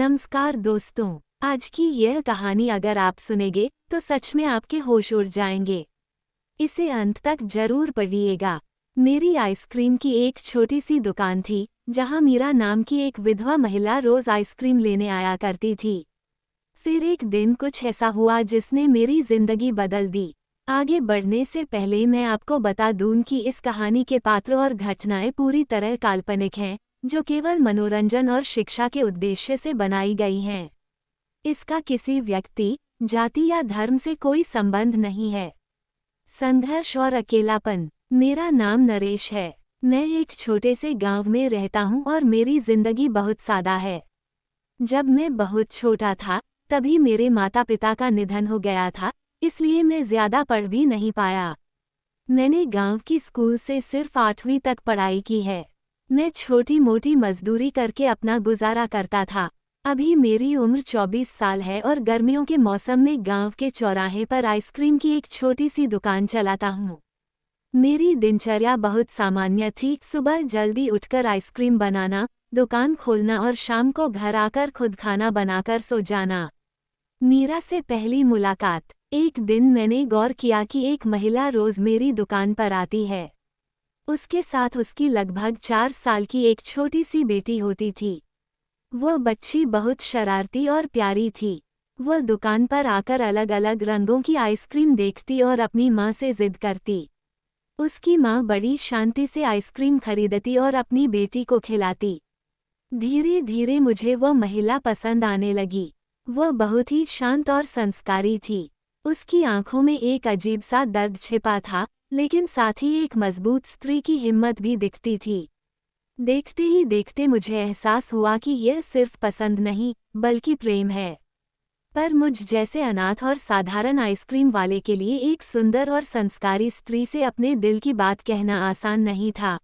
नमस्कार दोस्तों। आज की यह कहानी अगर आप सुनेंगे तो सच में आपके होश उड़ जाएंगे। इसे अंत तक जरूर पढ़िएगा। मेरी आइसक्रीम की एक छोटी सी दुकान थी जहां मीरा नाम की एक विधवा महिला रोज आइसक्रीम लेने आया करती थी। फिर एक दिन कुछ ऐसा हुआ जिसने मेरी जिंदगी बदल दी। आगे बढ़ने से पहले मैं आपको बता दूं कि इस कहानी के पात्र और घटनाएं पूरी तरह काल्पनिक हैं, जो केवल मनोरंजन और शिक्षा के उद्देश्य से बनाई गई हैं। इसका किसी व्यक्ति, जाति या धर्म से कोई संबंध नहीं है। संघर्ष और अकेलापन। मेरा नाम नरेश है। मैं एक छोटे से गांव में रहता हूं और मेरी जिंदगी बहुत सादा है। जब मैं बहुत छोटा था तभी मेरे माता पिता का निधन हो गया था, इसलिए मैं ज्यादा पढ़ भी नहीं पाया। मैंने गांव की स्कूल से सिर्फ 8वीं तक पढ़ाई की है। मैं छोटी मोटी मजदूरी करके अपना गुजारा करता था। अभी मेरी उम्र 24 साल है और गर्मियों के मौसम में गांव के चौराहे पर आइसक्रीम की एक छोटी सी दुकान चलाता हूँ। मेरी दिनचर्या बहुत सामान्य थी। सुबह जल्दी उठकर आइसक्रीम बनाना, दुकान खोलना और शाम को घर आकर खुद खाना बनाकर सो जाना। मीरा से पहली मुलाकात। एक दिन मैंने गौर किया कि एक महिला रोज मेरी दुकान पर आती है। उसके साथ उसकी लगभग 4 साल की एक छोटी सी बेटी होती थी। वह बच्ची बहुत शरारती और प्यारी थी। वह दुकान पर आकर अलग अलग रंगों की आइसक्रीम देखती और अपनी माँ से जिद करती। उसकी माँ बड़ी शांति से आइसक्रीम खरीदती और अपनी बेटी को खिलाती। धीरे धीरे मुझे वह महिला पसंद आने लगी। वह बहुत ही शांत और संस्कारी थी। उसकी आंखों में एक अजीब सा दर्द छिपा था, लेकिन साथ ही एक मजबूत स्त्री की हिम्मत भी दिखती थी। देखते ही देखते मुझे एहसास हुआ कि यह सिर्फ पसंद नहीं, बल्कि प्रेम है। पर मुझ जैसे अनाथ और साधारण आइसक्रीम वाले के लिए एक सुंदर और संस्कारी स्त्री से अपने दिल की बात कहना आसान नहीं था।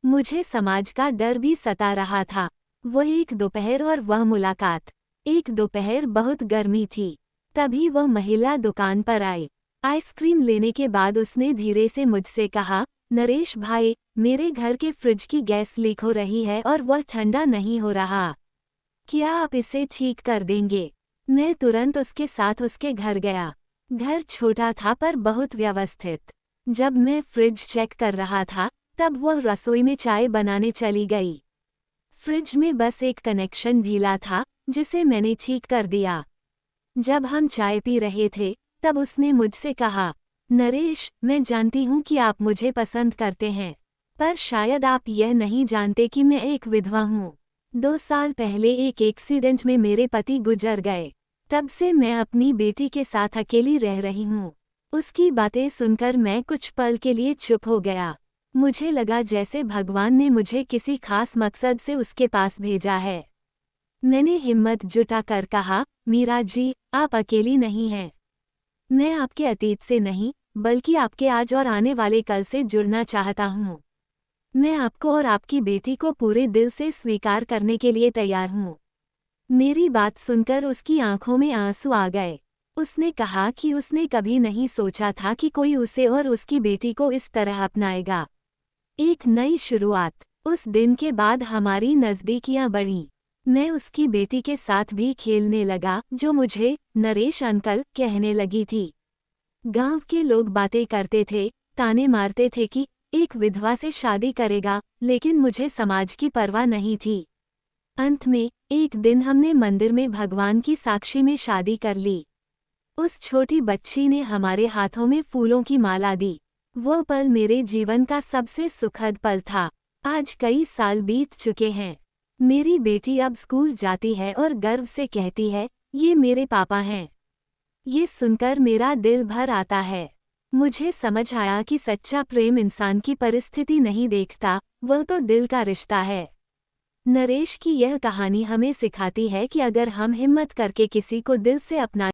मुझे समाज का डर भी सता रहा था। वह एक दोपहर और वह मुलाकात। एक दोपहर बहुत गर्मी थी। तभी वह महिला दुकान पर आई। आइसक्रीम लेने के बाद उसने धीरे से मुझसे कहा, नरेश भाई, मेरे घर के फ्रिज की गैस लीक हो रही है और वह ठंडा नहीं हो रहा। क्या आप इसे ठीक कर देंगे? मैं तुरंत उसके साथ उसके घर गया। घर छोटा था पर बहुत व्यवस्थित। जब मैं फ्रिज चेक कर रहा था तब वह रसोई में चाय बनाने चली गई। फ्रिज में बस एक कनेक्शन ढीला था, जिसे मैंने ठीक कर दिया। जब हम चाय पी रहे थे तब उसने मुझसे कहा, नरेश, मैं जानती हूँ कि आप मुझे पसंद करते हैं, पर शायद आप यह नहीं जानते कि मैं एक विधवा हूँ। 2 साल पहले एक एक्सीडेंट में मेरे पति गुजर गए। तब से मैं अपनी बेटी के साथ अकेली रह रही हूँ। उसकी बातें सुनकर मैं कुछ पल के लिए चुप हो गया। मुझे लगा जैसे भगवान ने मुझे किसी खास मकसद से उसके पास भेजा है। मैंने हिम्मत जुटाकर कहा, मीरा जी, आप अकेली नहीं हैं। मैं आपके अतीत से नहीं, बल्कि आपके आज और आने वाले कल से जुड़ना चाहता हूँ। मैं आपको और आपकी बेटी को पूरे दिल से स्वीकार करने के लिए तैयार हूँ। मेरी बात सुनकर उसकी आंखों में आंसू आ गए। उसने कहा कि उसने कभी नहीं सोचा था कि कोई उसे और उसकी बेटी को इस तरह अपनाएगा। एक नई शुरुआत। उस दिन के बाद हमारी नज़दीकियां बढ़ीं। मैं उसकी बेटी के साथ भी खेलने लगा, जो मुझे नरेश अंकल कहने लगी थी। गांव के लोग बातें करते थे, ताने मारते थे कि एक विधवा से शादी करेगा, लेकिन मुझे समाज की परवाह नहीं थी। अंत में एक दिन हमने मंदिर में भगवान की साक्षी में शादी कर ली। उस छोटी बच्ची ने हमारे हाथों में फूलों की माला दी। वो पल मेरे जीवन का सबसे सुखद पल था। आज कई साल बीत चुके हैं। मेरी बेटी अब स्कूल जाती है और गर्व से कहती है, ये मेरे पापा हैं। ये सुनकर मेरा दिल भर आता है। मुझे समझ आया कि सच्चा प्रेम इंसान की परिस्थिति नहीं देखता, वह तो दिल का रिश्ता है। नरेश की यह कहानी हमें सिखाती है कि अगर हम हिम्मत करके किसी को दिल से अपना